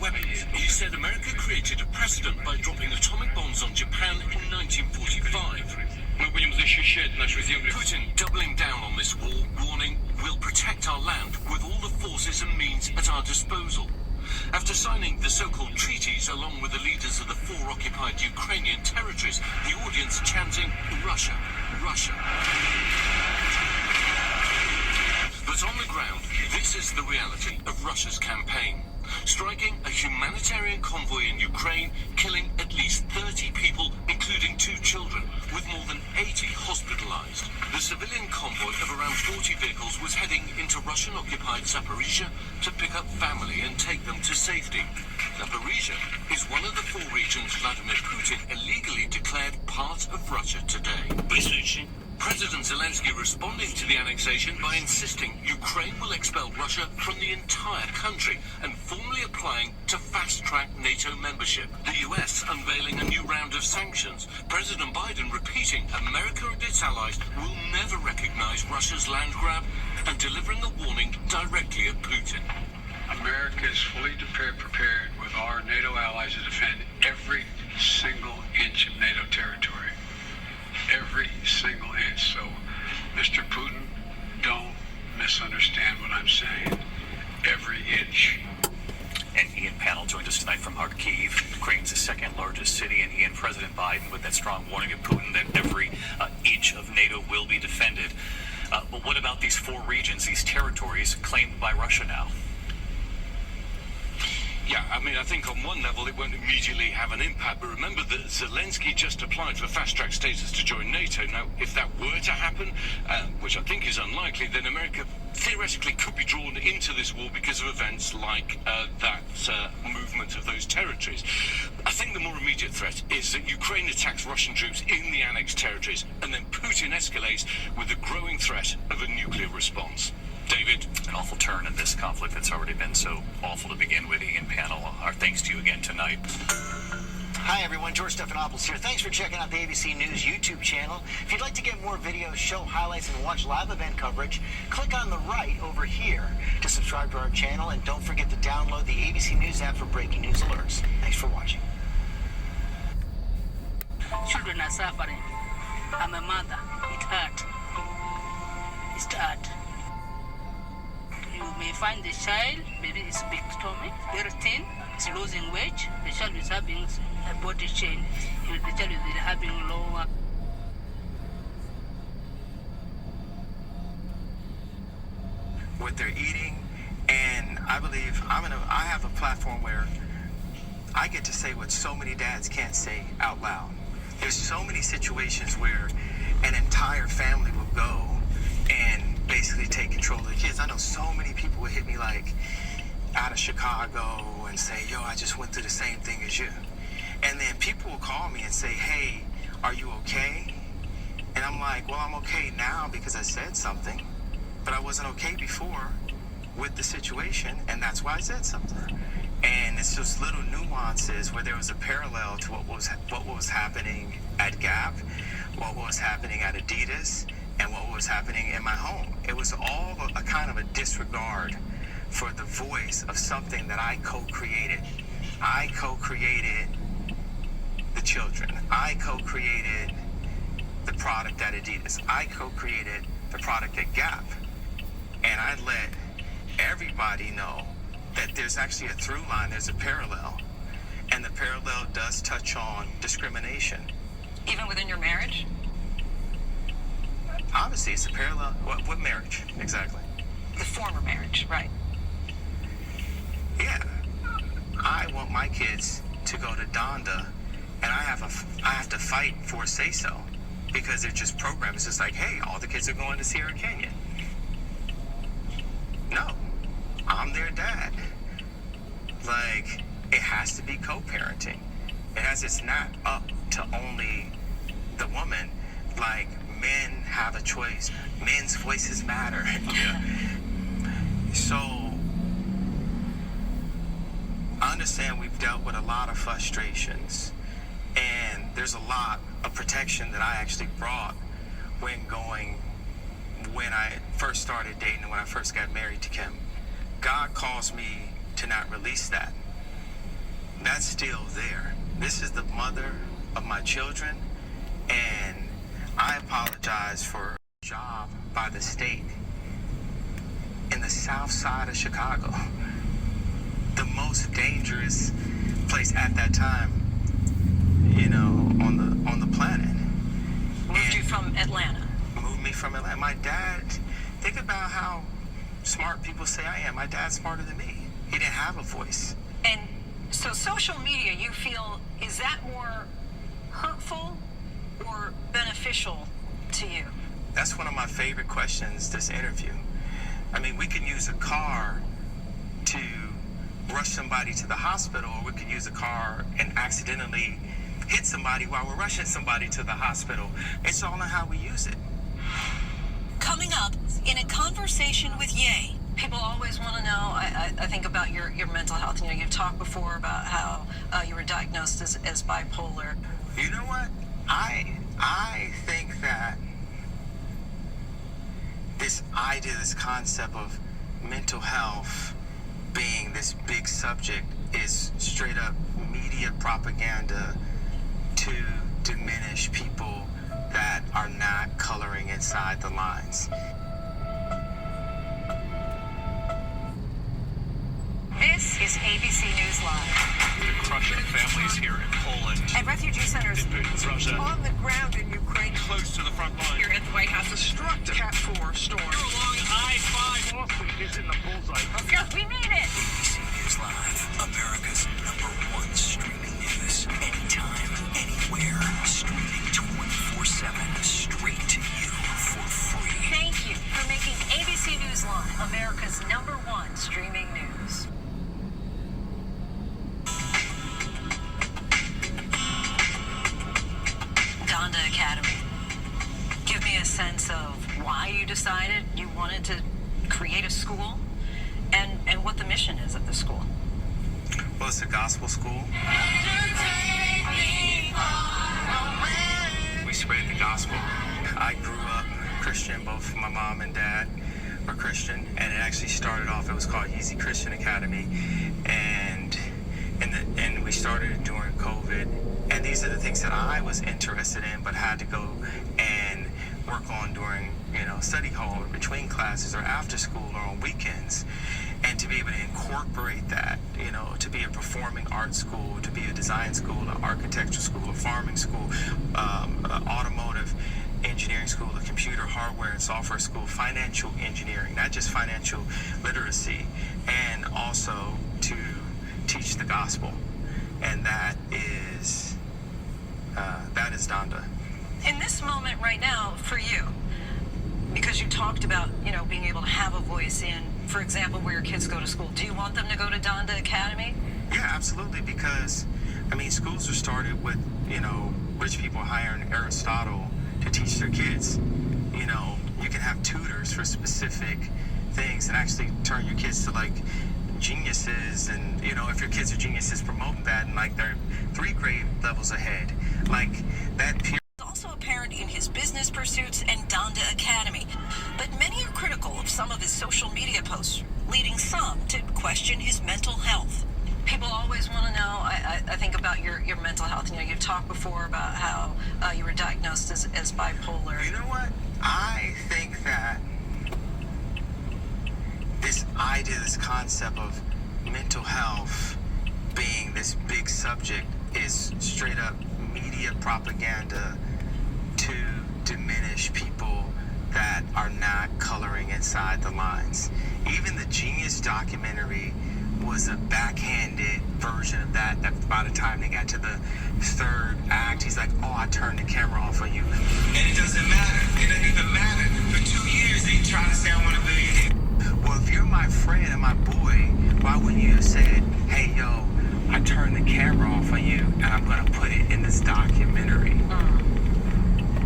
weapons. He said America created a precedent by dropping atomic bombs on Japan in 1945. Putin doubling down on this war, warning, we'll protect our land with all the forces and means at our disposal. After signing the so-called treaties along with the leaders of the four occupied Ukrainian territories, the audience chanting, Russia, Russia. But on the ground, this is the reality of Russia's campaign. Striking a humanitarian convoy in Ukraine, killing at least 30 people, including 2 children, with more than 80 hospitalized. The civilian convoy of around 40 vehicles was heading into Russian-occupied Zaporizhia to pick up family and take them to safety. Zaporizhia is one of the 4 regions Vladimir Putin illegally declared part of Russia today. President Zelensky responding to the annexation by insisting Ukraine will expel Russia from the entire country and formally applying to fast-track NATO membership. The US unveiling a new round of sanctions. President Biden repeating America and its allies will never recognize Russia's land grab and delivering a warning directly at Putin. America is fully prepared with our NATO allies to defend every single inch of NATO territory. Every single inch. So, Mr. Putin, don't misunderstand what I'm saying. Every inch. And Ian Panel joined us tonight from Kyiv, Ukraine's second largest city. And Ian, President Biden with that strong warning of Putin that every inch of NATO will be defended. But what about these 4 regions, these territories claimed by Russia now? Yeah, I mean, I think on one level it won't immediately have an impact, but remember that Zelensky just applied for fast-track status to join NATO. Now, if that were to happen, which I think is unlikely, then America theoretically could be drawn into this war because of events like that movement of those territories. I think the more immediate threat is that Ukraine attacks Russian troops in the annexed territories, and then Putin escalates with the growing threat of a nuclear response. David? An awful turn in this conflict that's already been so awful to begin with. Ian Panel, our thanks to you again tonight. Hi everyone, George Stephanopoulos here. Thanks for checking out the ABC News YouTube channel. If you'd like to get more videos, show highlights, and watch live event coverage, click on the right over here to subscribe to our channel, and don't forget to download the ABC News app for breaking news alerts. Thanks for watching. Children are suffering. I'm a mother. It hurt. It's hurt. You may find the child, maybe it's big stomach, very thin, it's losing weight. The child is having a body change. The child is having lower. What they're eating, and I believe I have a platform where I get to say what so many dads can't say out loud. There's so many situations where an entire family will go and basically take control of the kids. I know so many people would hit me like out of Chicago and say, yo, I just went through the same thing as you. And then people will call me and say, hey, are you okay? And I'm like, well, I'm okay now because I said something, but I wasn't okay before with the situation, and that's why I said something. And it's just little nuances where there was a parallel to what was happening at Gap, what was happening at Adidas, and what was happening in my home. It was all a kind of a disregard for the voice of something that I co-created. I co-created the children. I co-created the product at Adidas. I co-created the product at Gap. And I let everybody know that there's actually a through line, there's a parallel. And the parallel does touch on discrimination. Even within your marriage? Obviously, it's a parallel. What marriage, exactly? The former marriage, right. Yeah. I want my kids to go to Donda, and I have to fight for a say-so, because they're just programmed. It's just like, hey, all the kids are going to Sierra Canyon. No. I'm their dad. Like, it has to be co-parenting. It's not up to only the woman. Like, men have a choice. Men's voices matter. Yeah. So, I understand we've dealt with a lot of frustrations, and there's a lot of protection that I actually brought when I first started dating and when I first got married to Kim. God calls me to not release that. that's still there. This is the mother of my children, and I apologize for a job by the state in the south side of Chicago, the most dangerous place at that time, you know, on the planet. Moved you from Atlanta. Moved me from Atlanta. My dad, think about how smart people say I am. My dad's smarter than me. He didn't have a voice. And so social media, you feel, is that more hurtful or beneficial to you? That's one of my favorite questions this interview. I mean, we can use a car to rush somebody to the hospital, or we could use a car and accidentally hit somebody while we're rushing somebody to the hospital. It's all on how we use it. Coming up in a conversation with Ye. People always want to know, I think about your mental health. You know, you've talked before about how you were diagnosed as bipolar. You know what? I think that this idea, this concept of mental health being this big subject is straight up media propaganda to diminish people that are not coloring inside the lines. This is ABC News Live. The crushing families here in Poland. At refugee centers Putin's Russia. On the ground in Ukraine. Close to the front line. here at the White House. Destructive Cat 4 storm. Along I-5. Boston is in the bullseye. Yes, we made it. ABC News Live, America's #1 streaming news. Anytime, anywhere. Streaming 24/7. Straight to you for free. Thank you for making ABC News Live America's #1 streaming news. Donda Academy. Give me a sense of why you decided you wanted to create a school and what the mission is at the school. Well, it's a gospel school. We spread the gospel. I grew up Christian. Both my mom and dad were Christian, and it actually started off, it was called Easy Christian Academy, and we started it during COVID. And these are the things that I was interested in, but had to go and work on during, you know, study hall or between classes or after school or on weekends. And to be able to incorporate that, you know, to be a performing arts school, to be a design school, an architecture school, a farming school, an automotive engineering school, a computer hardware and software school, financial engineering, not just financial literacy, and also to teach the gospel. And that is Donda. In this moment right now, for you, because you talked about, you know, being able to have a voice in, for example, where your kids go to school, do you want them to go to Donda Academy? Yeah, absolutely, because, I mean, schools are started with, you know, rich people hiring Aristotle to teach their kids. You know, you can have tutors for specific things and actually turn your kids to, like, geniuses, and, you know, if your kids are geniuses, promoting that, and, like, they're 3 grade levels ahead. Like, that period. Also apparent in his business pursuits and Donda Academy. But many are critical of some of his social media posts, leading some to question his mental health. People always want to know, I think about your mental health. You know, you've talked before about how you were diagnosed as bipolar. You know what? I think that this idea, this concept of mental health being this big subject is straight up media propaganda to diminish people that are not coloring inside the lines. Even the Genius documentary was a backhanded version of that by the time they got to the 3rd act, he's like, oh, I turned the camera off on you. And it doesn't matter. It doesn't even matter. For 2 years, they try to say I want to be. Well, if you're my friend and my boy, why wouldn't you have said, hey, yo, I turned the camera off on you and I'm going to put it in this documentary?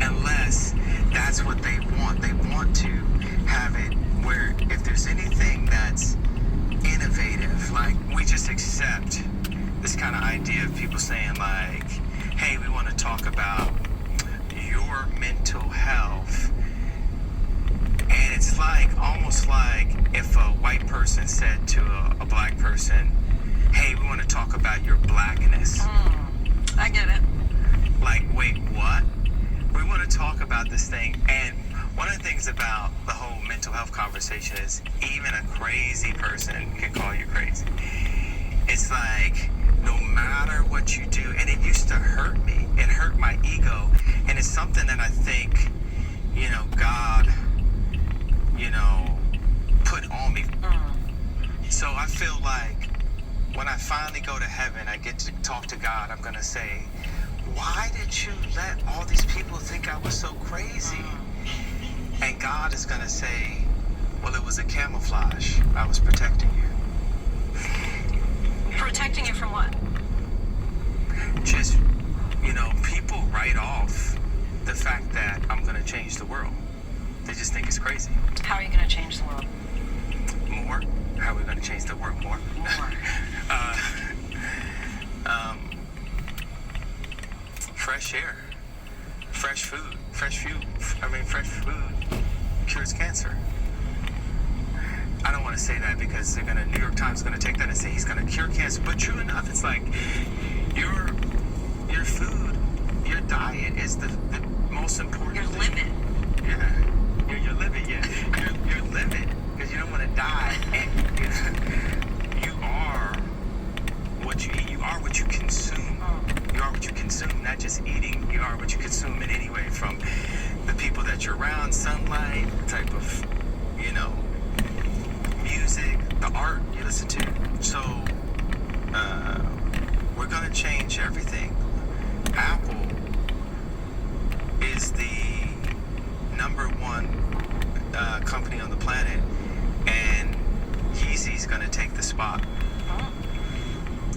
Unless that's what they want. They want to have it where if there's anything that's innovative, like we just accept this kind of idea of people saying like, hey, we want to talk about your mental health. And it's like, almost like if a white person said to a black person, hey, we want to talk about your blackness. I get it. Like, wait, what? We want to talk about this thing. And one of the things about the whole mental health conversation is even a crazy person can call you crazy. It's like, no matter what you do, and it used to hurt me. It hurt my ego. And it's something that I think, God, put on me. So I feel like when I finally go to heaven, I get to talk to God, I'm going to say, why did you let all these people think I was so crazy? And God is going to say, well, it was a camouflage. I was protecting you. Protecting you from what? Just, people write off the fact that I'm going to change the world. They just think it's crazy. How are you going to change the world? More? How are we going to change the world more? More. Fresh air, fresh food fresh food cures cancer. I don't want to say that because New York Times is going to take that and say he's going to cure cancer. But true enough, it's like your food, your diet is the most important Your thing. limit. Yeah, you're living. Yeah, you're living because you don't want to die. And you are what you eat. You are what you consume. You are what you consume, not just eating. You are what you consume in any way, from the people that you're around, sunlight, the type of, music, the art you listen to. So, we're going to change everything. Apple is the number one company on the planet, and Yeezy's going to take the spot.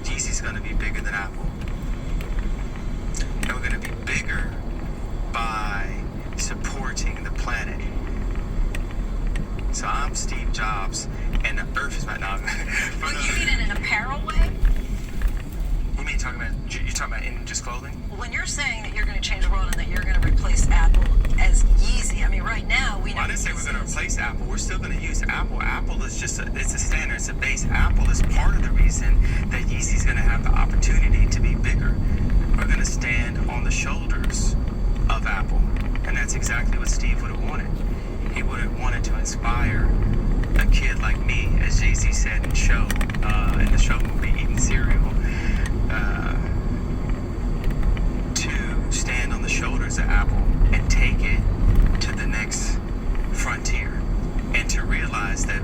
Yeezy's going to be bigger than Apple. And we're going to be bigger by supporting the planet. So I'm Steve Jobs, and the Earth is my dog. Well, you mean in an apparel way? You mean you're talking about in just clothing? When you're saying that you're going to change the world and that you're going to replace Apple as Yeezy, I mean, right now we know. Well, I didn't say we're going to replace Apple. We're still going to use Apple. Apple is just it's a standard, it's a base. Apple is part of the reason that Yeezy's going to have the opportunity to be bigger. We're going to stand on the shoulders of Apple, and that's exactly what Steve would have wanted. He would have wanted to inspire a kid like me, as Jay-Z said in the show movie Eating Cereal, to stand on the shoulders of Apple and take it to the next frontier, and to realize that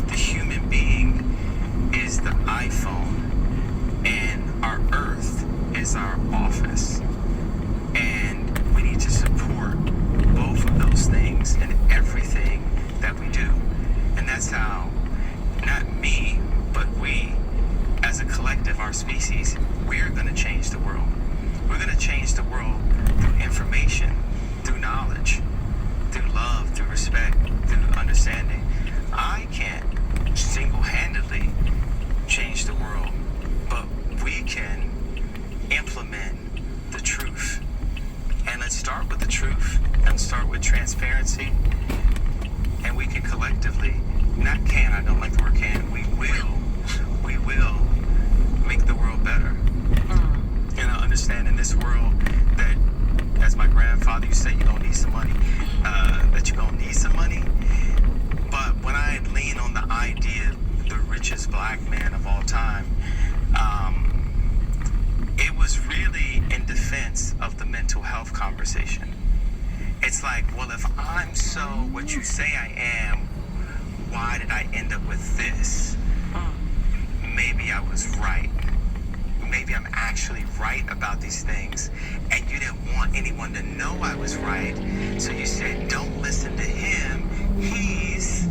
the human being is the iPhone and our Earth is our office, and we need to support both of those things in everything that we do. And that's how, not me, but we as a collective, our species, we're going to change the world. We're going to change the world through information, through knowledge, through love, through respect, through understanding. I can't single-handedly change the world, but we can implement the truth. And let's start with the truth and start with transparency. And we can collectively, I don't like the word can, we will make the world better. Understand in this world that, as my grandfather used to say, you're going to need some money. That you're going to need some money. But when I lean on the idea, the richest black man of all time, it was really in defense of the mental health conversation. It's like, well, if I'm so what you say I am, why did I end up with this? Maybe I was right. Maybe I'm actually right about these things, and you didn't want anyone to know I was right, so you said, don't listen to him, he's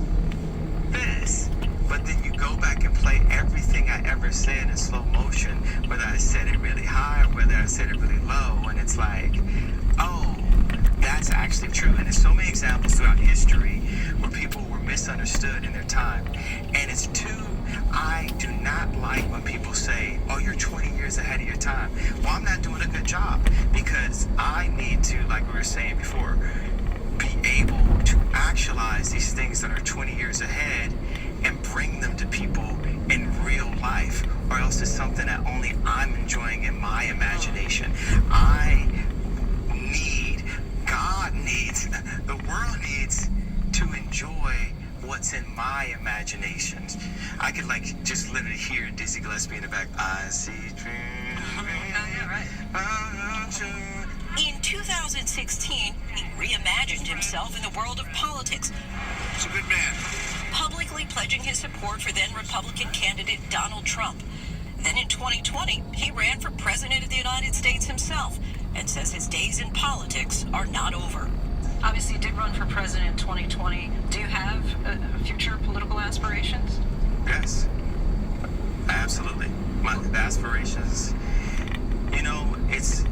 this. But then you go back and play everything I ever said in slow motion, whether I said it really high or whether I said it really low, and it's like, oh, that's actually true. And there's so many examples throughout history where people were misunderstood in their time. And it's I do not like when people say, oh, you're 20 years ahead of your time. Well, I'm not doing a good job because I need to, like we were saying before, be able to actualize these things that are 20 years ahead and bring them to people in real life, or else it's something that only I'm enjoying in my imagination. God needs, the world needs to enjoy what's in my imagination. I could like just literally hear Dizzy Gillespie in the back. I see dreams. In 2016, he reimagined himself in the world of politics. He's a good man. Publicly pledging his support for then Republican candidate Donald Trump. Then in 2020, he ran for president of the United States himself and says his days in politics are not over. Obviously, you did run for president in 2020. Do you have future political aspirations? Yes, absolutely. The aspirations, you know, it's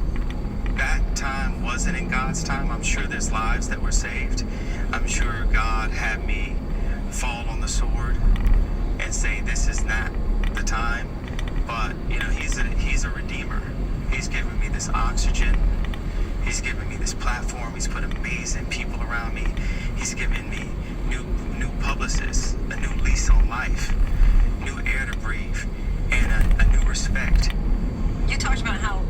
that time wasn't in God's time. I'm sure there's lives that were saved. I'm sure God had me fall on the sword and say this is not the time. But you know, he's a redeemer. He's given me this oxygen. He's given me this platform. He's put amazing people around me. He's given me new publicists, a new lease on life, new air to breathe, and a new respect. You talked about how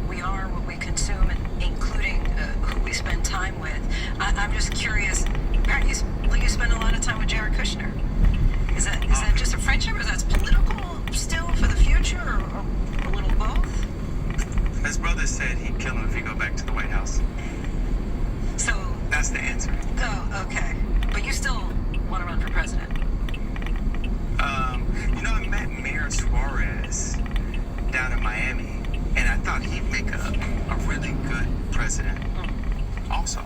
we are what we consume, and including who we spend time with. I'm just curious. You spend a lot of time with Jared Kushner. Is that just a friendship, or is that political still for the future, or a little both? His brother said he'd kill him if he go back to the White House. So that's the answer. Oh, okay. But you still want to run for president? You know, I met Mayor Suarez down in Miami, and I thought he'd make a really good president also.